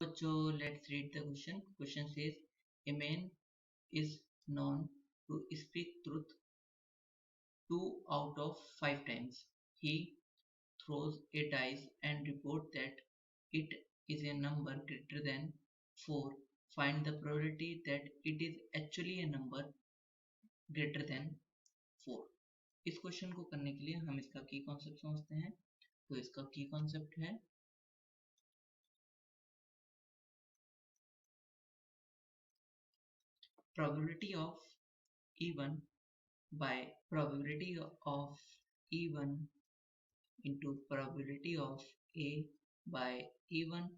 So let's read the question. Question says a man is known to speak truth 2 out of 5 times. He throws a dice and report that it is a number greater than 4. Find the probability that it is actually a number greater than 4. इस question को करने के लिए हम इसका की concept समझते हैं। तो इसका की कॉन्सेप्ट है probability of E1 by probability of E1 into probability of A by E1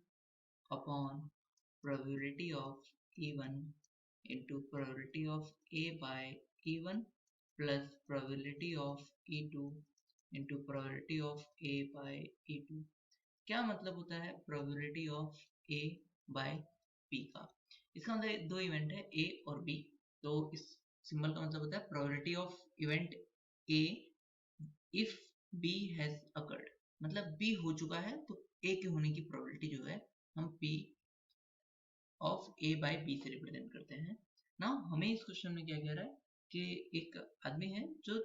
upon probability of E1 into probability of A by E1 plus probability of E2 into probability of A by E2। क्या मतलब होता है probability of A by B का? इसका मतलब दो event है A और B। तो इस सिंबल का मतलब होता है probability of event A if B has occurred, मतलब B हो चुका है तो A के होने की probability जो है हम P of A by B से रिप्रेजेंट करते हैं ना। हमें इस क्वेश्चन में क्या कह रहा है कि एक आदमी है जो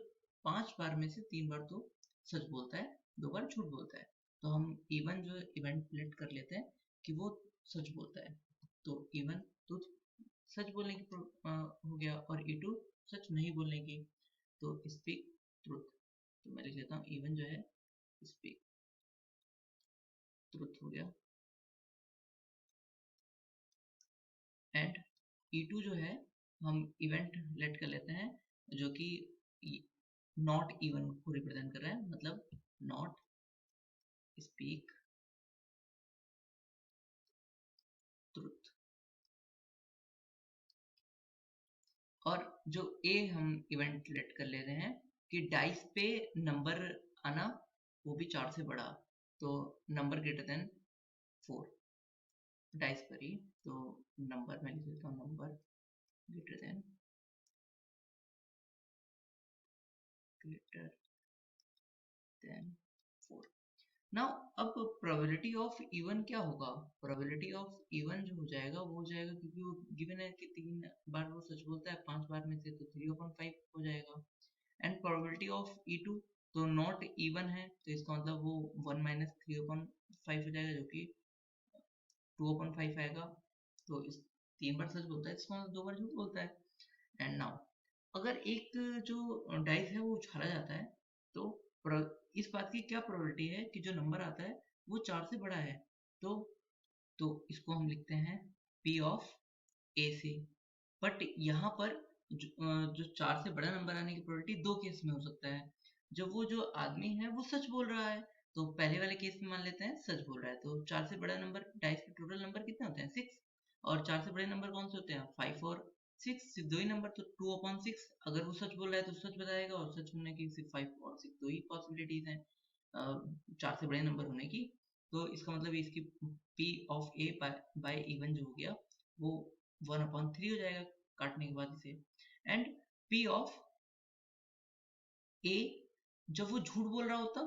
5 बार में से 3 बार तो सच बोलता है, 2 बार झूठ बोलता है। तो हम इवन जो इवेंट लेट कर लेते हैं कि वो सच बोलता है। तो इवन तो सच बोलने की हो गया और E2 सच नहीं बोलने की, तो स्पीक ट्रुथ। तो मैं लिख लेता हूँ इवन जो है स्पीक ट्रुथ हो गया। एंड E2 जो है हम इवेंट लेट कर लेते हैं जो कि नॉट इवन को रिप्रेजेंट कर रहा है, मतलब नॉट स्पीक ट्रुथ। और जो ए हम इवेंट लेट कर ले रहे हैं कि डाइस पे नंबर आना वो भी 4 से बड़ा, तो नंबर ग्रेटर देन 4 डाइस पर ही। तो नंबर मैं लिख देता हूँ नंबर ग्रेटर देन 4। नाउ अब प्रोबेबिलिटी ऑफ इवन क्या होगा? प्रोबेबिलिटी ऑफ इवन जो हो जाएगा वो हो जाएगा, क्योंकि वो गिवन है कि 3 बार वो सच बोलता है 5 बार में से, तो 3/5 हो जाएगा। एंड प्रोबेबिलिटी ऑफ E2 तो नॉट इवन है, तो इसका मतलब वो 1 माइनस 3/5 हो जाएगा, जो कि 2/5 आएगा। तो इस 3 बार सच बोलता है, इसका मतलब 2 बार झूठ बोलता है। एंड नाउ अगर एक जो डाइस है वो उछाला जाता है तो इस बात की क्या प्रोबेबिलिटी है कि जो नंबर आता है वो 4 से बड़ा है। तो इसको हम लिखते हैं P ऑफ A से। बट यहाँ पर जो 4 से बड़ा नंबर आने की प्रोबेबिलिटी 2 केस में हो सकता है। जब वो जो आदमी है वो सच बोल रहा है, तो पहले वाले केस में मान लेते हैं सच बोल रहा है, तो 4 से बड़ा नंबर डाइस के टोटल नंबर कितने होते हैं 6, और 4 से बड़े नंबर कौन से होते हैं 5 और 6, सिर्फ 2 ही नंबर, तो 2/6। अगर वो सच बोल रहा है तो सच बताएगा, और सच होने की सिर्फ 5 और 6 दो ही पॉसिबिलिटीज हैं 4 से बड़े नंबर होने की। तो इसका मतलब इसकी P of A by even जो हो गया वो 1/3 हो जाएगा काटने के बाद इसे। एंड P ऑफ A जब वो झूठ बोल रहा होता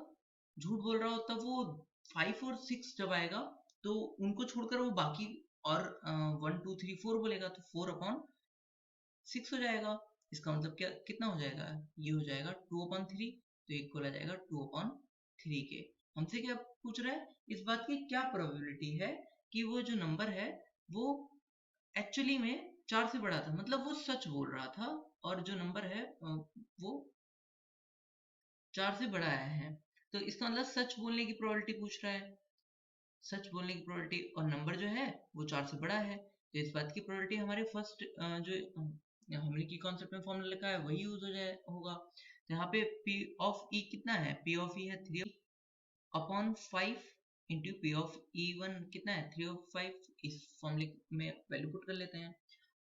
वो 5 और 6 जब आएगा तो उनको छोड़कर वो बाकी और 1 2 3 4 बोलेगा, तो 4/6 हो जाएगा। इसका मतलब क्या कितना हो जाएगा, ये हो जाएगा 2/3, तो इक्वल आ जाएगा 2/3 के। हमसे क्या पूछ रहा है, इस बात की क्या प्रोबेबिलिटी है कि वो जो नंबर है वो एक्चुअली में 4 से बड़ा था, मतलब वो सच बोल रहा था, और जो नंबर है वो 4 से बड़ा आया है। तो इसका मतलब सच बोलने की प्रोबेबिलिटी पूछ रहा है, सच बोलने की प्रोबेबिलिटी, और नंबर जो है वो 4 से बड़ा है। तो इस बात की प्रोबेबिलिटी हमारे फर्स्ट जो हमने की कॉन्सेप्ट में फॉर्मूला लिखा है वही यूज हो जाए होगा। तो यहाँ पे P ऑफ E कितना है, P ऑफ E है 3/5 इंटू P ऑफ E1 कितना है 3/5। इस फॉर्मूले में वैल्यू पुट कर लेते हैं।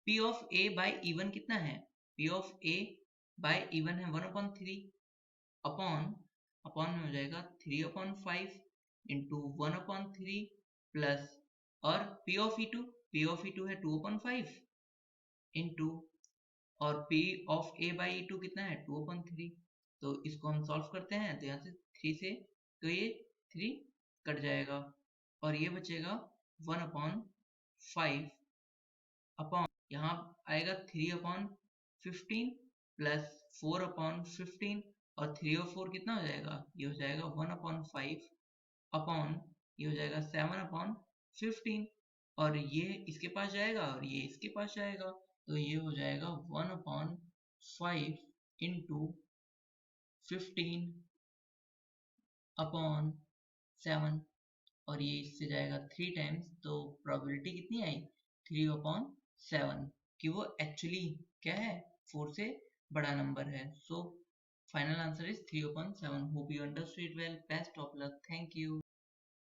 P of A bye E1 कितना है, P of A bye E1 है 1/3, अपॉन अपॉन में हो जाएगा 3/5 इंटू 1/3 प्लस, और P ऑफ E2 है 2/5 इंटू, और P of A by E2 कितना है 2/3। तो इसको हम सॉल्व करते हैं तो यहाँ से 3 से, तो ये 3 कट जाएगा और ये बचेगा 1/3। 5 अपॉन, यहाँ आएगा 3/15 प्लस 4/15, और 3 और 4 कितना हो जाएगा, ये हो जाएगा 1/5 अपॉन, ये हो जाएगा 7/15, और ये इसके पास जाएगा और ये इसके पास जाएगा, तो ये हो जाएगा 1/5 इंटू 15/7, और ये इससे जाएगा 3 टाइम्स, तो प्रोबेबिलिटी कितनी आई, 3/7, कि वो एक्चुअली क्या है, 4 से बड़ा नंबर है। So final answer is 3/7। Hope you understood well, best of luck, thank you.